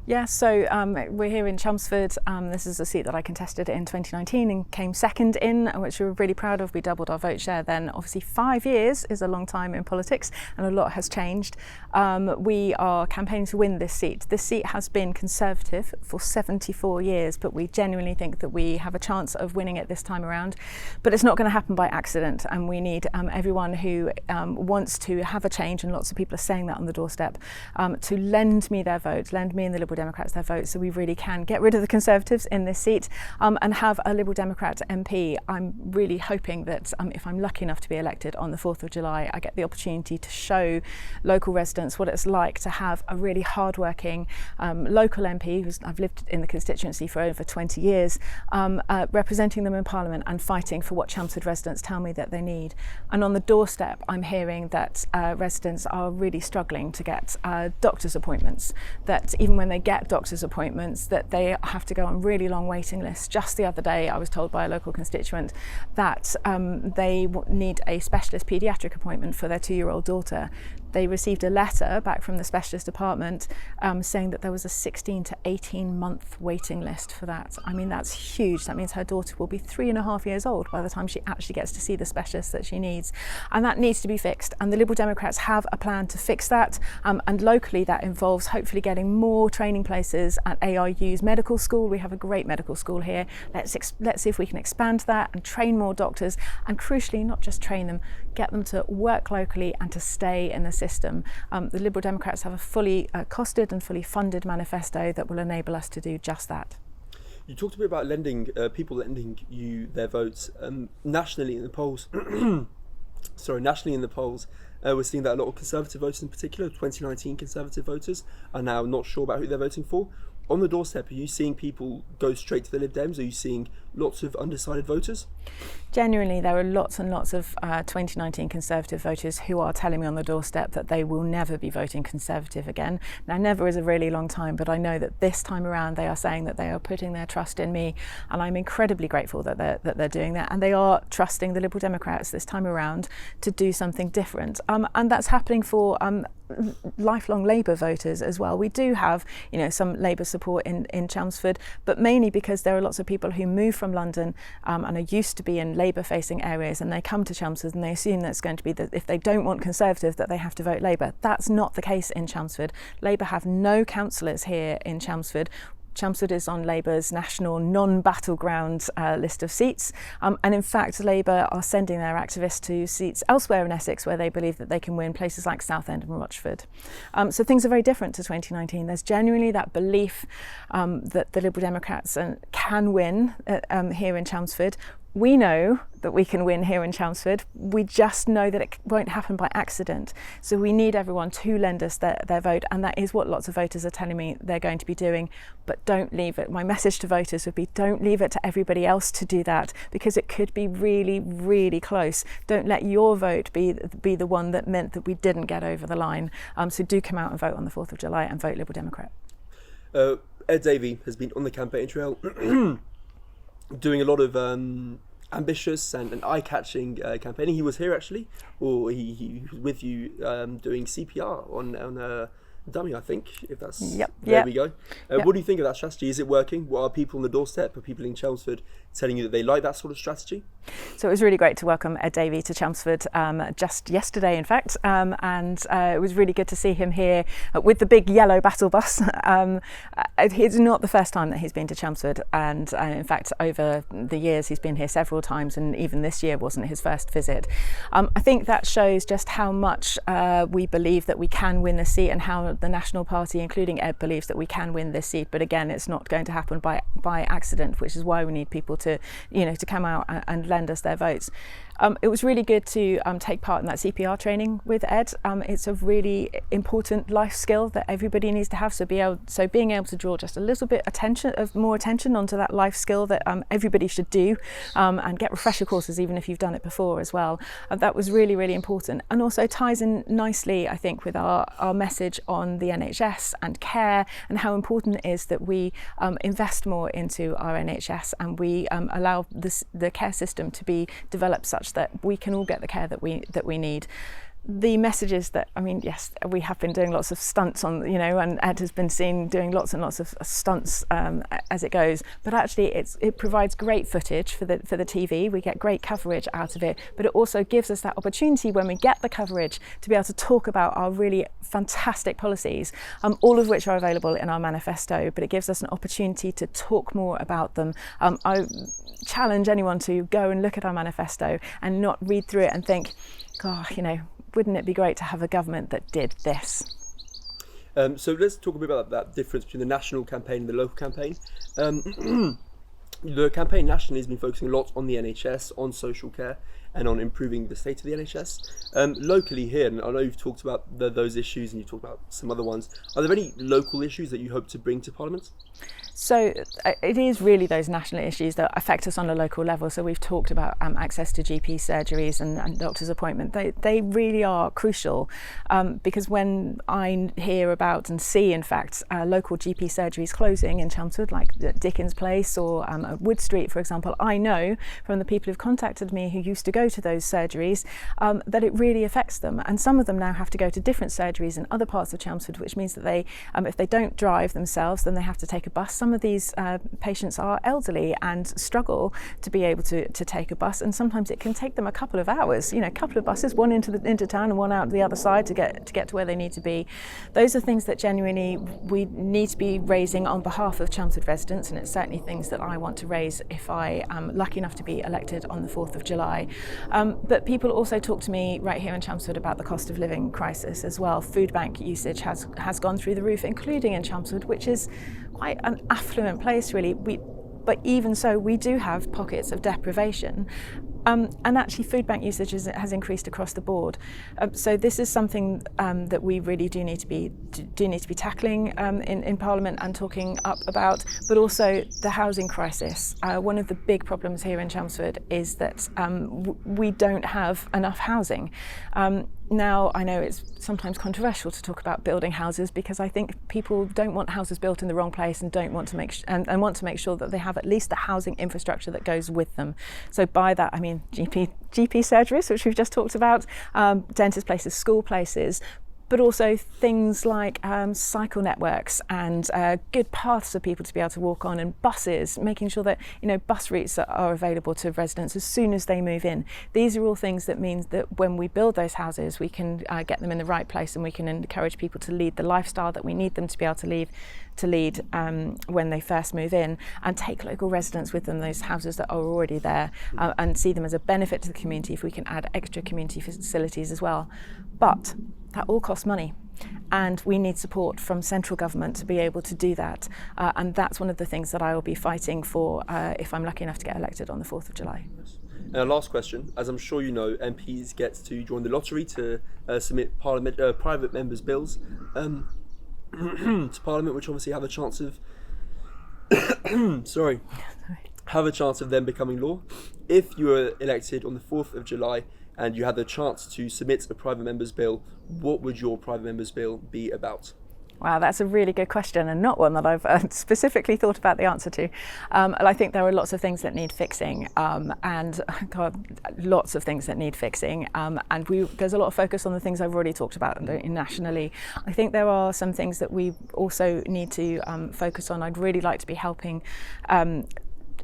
Yeah, so we're here in Chelmsford. This is a seat that I contested in 2019 and came second in, which we were really proud of. We doubled our vote share then. Obviously 5 years is a long time in politics and a lot has changed. We are campaigning to win this seat. This seat has been Conservative for 74 years, but we genuinely think that we have a chance of winning it this time around. But it's not going to happen by accident, and we need everyone who wants to have a change, and lots of people are saying that on the doorstep, to lend me their vote, lend me and the Liberal Democrats their vote, so we really can get rid of the Conservatives in this seat and have a Liberal Democrat MP. I'm really hoping that if I'm lucky enough to be elected on the 4th of July, I get the opportunity to show local residents what it's like to have a really hard-working local MP I've lived in the constituency for over 20 years, representing them in Parliament and fighting for what Chelmsford residents tell me that they need. And on the doorstep, I'm hearing that residents are really struggling to get doctor's appointments, that even when they get doctor's appointments, that they have to go on really long waiting lists. Just the other day I was told by a local constituent that they need a specialist paediatric appointment for their 2-year-old daughter. They received a letter back from the specialist department saying that there was a 16 to 18 month waiting list for that. I mean, that's huge. That means her daughter will be 3.5 years old by the time she actually gets to see the specialist that she needs. And that needs to be fixed. And the Liberal Democrats have a plan to fix that. And locally, that involves hopefully getting more training places at ARU's medical school. We have a great medical school here. Let's see if we can expand that and train more doctors. And crucially, not just train them, get them to work locally and to stay in the system. The Liberal Democrats have a fully costed and fully funded manifesto that will enable us to do just that. You talked a bit about people lending you their votes. Nationally in the polls, we're seeing that a lot of Conservative voters in particular, 2019 Conservative voters, are now not sure about who they're voting for. On the doorstep, are you seeing people go straight to the Lib Dems? Are you seeing lots of undecided voters? Genuinely, there are lots and lots of 2019 Conservative voters who are telling me on the doorstep that they will never be voting Conservative again. Now, never is a really long time, but I know that this time around they are saying that they are putting their trust in me, and I'm incredibly grateful that they're doing that, and they are trusting the Liberal Democrats this time around to do something different. And that's happening for lifelong Labour voters as well. We do have, some Labour support in Chelmsford, but mainly because there are lots of people who move from London and are used to be in Labour-facing areas, and they come to Chelmsford and they assume that it's going to be that if they don't want Conservative, that they have to vote Labour. That's not the case in Chelmsford. Labour have no councillors here in Chelmsford. Chelmsford is on Labour's national non-battleground list of seats, and in fact Labour are sending their activists to seats elsewhere in Essex where they believe that they can win, places like Southend and Rochford. So things are very different to 2019. There's genuinely that belief that the Liberal Democrats can win here in Chelmsford. We know that we can win here in Chelmsford. We just know that it won't happen by accident. So we need everyone to lend us their vote, and that is what lots of voters are telling me they're going to be doing. But don't leave it. My message to voters would be, don't leave it to everybody else to do that, because it could be really, really close. Don't let your vote be the one that meant that we didn't get over the line. So do come out and vote on the 4th of July and vote Liberal Democrat. Ed Davey has been on the campaign trail doing a lot of ambitious and eye-catching campaigning. He was here actually, or he was with you doing CPR on a dummy, I think, if that's... There we go. What do you think of that strategy? Is it working? What are people on the doorstep? Are people in Chelmsford telling you that they like that sort of strategy? So it was really great to welcome Ed Davey to Chelmsford just yesterday, in fact, and it was really good to see him here with the big yellow battle bus. It's not the first time that he's been to Chelmsford, and in fact over the years he's been here several times, and even this year wasn't his first visit. I think that shows just how much we believe that we can win the seat, and how the National Party, including Ed, believes that we can win this seat. But again, it's not going to happen by accident, which is why we need people to come out and lend us their votes. It was really good to take part in that CPR training with Ed. It's a really important life skill that everybody needs to have. So being able to draw just a little bit more attention onto that life skill that everybody should do, and get refresher courses even if you've done it before as well. That was really, really important, and also ties in nicely, I think, with our message on the NHS and care, and how important it is that we invest more into our NHS, and we allow the care system to be developed such that we can all get the care that we need. the messages that, I mean, yes, we have been doing lots of stunts on, and Ed has been seen doing lots and lots of stunts as it goes, but actually it provides great footage for the TV. We get great coverage out of it, but it also gives us that opportunity when we get the coverage to be able to talk about our really fantastic policies, all of which are available in our manifesto, but it gives us an opportunity to talk more about them. I challenge anyone to go and look at our manifesto and not read through it and think, God, wouldn't it be great to have a government that did this? So let's talk a bit about that difference between the national campaign and the local campaign. The campaign nationally has been focusing a lot on the NHS, on social care, and on improving the state of the NHS. Locally here, and I know you've talked about those issues and you've talked about some other ones, are there any local issues that you hope to bring to Parliament? So it is really those national issues that affect us on a local level. So we've talked about access to GP surgeries and doctor's appointment. They really are crucial because when I hear about and see, in fact, local GP surgeries closing in Chelmsford, like Dickens Place or Wood Street, for example, I know from the people who've contacted me who used to go to those surgeries that it really affects them. And some of them now have to go to different surgeries in other parts of Chelmsford, which means that they, if they don't drive themselves, then they have to take a bus. Some of these patients are elderly and struggle to be able to take a bus, and sometimes it can take them a couple of hours. A couple of buses, one into town and one out the other side to get to where they need to be. Those are things that genuinely we need to be raising on behalf of Chelmsford residents, and it's certainly things that I want to raise if I am lucky enough to be elected on the 4th of July. But people also talk to me right here in Chelmsford about the cost of living crisis as well. Food bank usage has gone through the roof, including in Chelmsford, which is quite an affluent place, really. But even so, we do have pockets of deprivation. And actually food bank usage has increased across the board. So this is something that we really do need to be tackling in Parliament and talking up about, but also the housing crisis. One of the big problems here in Chelmsford is that we don't have enough housing. Now, I know it's sometimes controversial to talk about building houses because I think people don't want houses built in the wrong place and don't want to want to make sure that they have at least the housing infrastructure that goes with them. So by that, I mean GP surgeries, which we've just talked about, dentist places, school places, but also things like cycle networks and good paths for people to be able to walk on, and buses, making sure that bus routes are available to residents as soon as they move in. These are all things that means that when we build those houses, we can get them in the right place, and we can encourage people to lead the lifestyle that we need them to be able to lead when they first move in, and take local residents with them, those houses that are already there, and see them as a benefit to the community if we can add extra community facilities as well. But that all costs money, and we need support from central government to be able to do that, and that's one of the things that I will be fighting for if I'm lucky enough to get elected on the 4th of July. And our last question, as I'm sure you know, MPs get to join the lottery to submit private members' bills to Parliament, which obviously have a chance of have a chance of them becoming law. If you were elected on the 4th of July and you had the chance to submit a private member's bill, what would your private member's bill be about? Wow, that's a really good question, and not one that I've specifically thought about the answer to. And I think there are lots of things that need fixing, and lots of things that need fixing. And there's a lot of focus on the things I've already talked about nationally. I think there are some things that we also need to focus on. I'd really like to be helping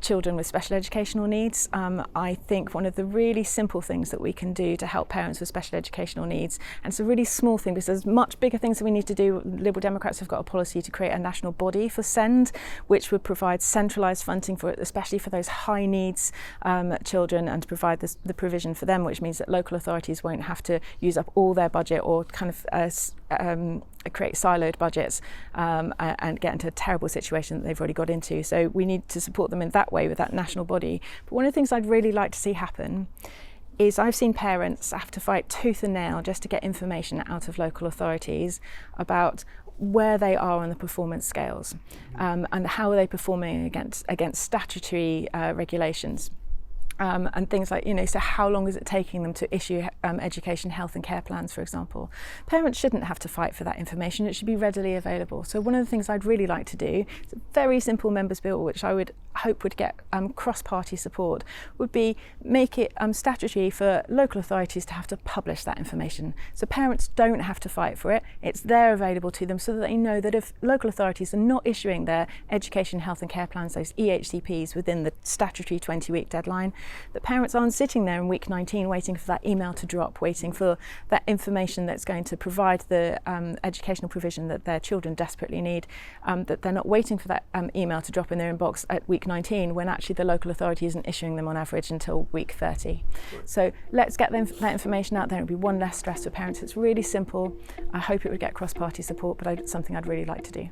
children with special educational needs. I think one of the really simple things that we can do to help parents with special educational needs, and it's a really small thing because there's much bigger things that we need to do. Liberal Democrats have got a policy to create a national body for SEND, which would provide centralised funding for it, especially for those high needs children, and to provide the provision for them, which means that local authorities won't have to use up all their budget or kind of create siloed budgets and get into a terrible situation that they've already got into. So we need to support them in that way with that national body. But one of the things I'd really like to see happen is I've seen parents have to fight tooth and nail just to get information out of local authorities about where they are on the performance scales, and how are they performing against statutory regulations. and things like, so how long is it taking them to issue education, health and care plans, for example. Parents shouldn't have to fight for that information. It should be readily available. So one of the things I'd really like to do, it's a very simple members bill, which I would hope would get cross-party support, would be make it statutory for local authorities to have to publish that information. So parents don't have to fight for it. It's there available to them so that they know that if local authorities are not issuing their education, health and care plans, those EHCPs, within the statutory 20-week deadline, that parents aren't sitting there in week 19 waiting for that email to drop, waiting for that information that's going to provide the educational provision that their children desperately need, that they're not waiting for that email to drop in their inbox at week 19 when actually the local authority isn't issuing them on average until week 30. So let's get that information out there. It'll be one less stress for parents. It's really simple. I hope it would get cross-party support, but it's something I'd really like to do.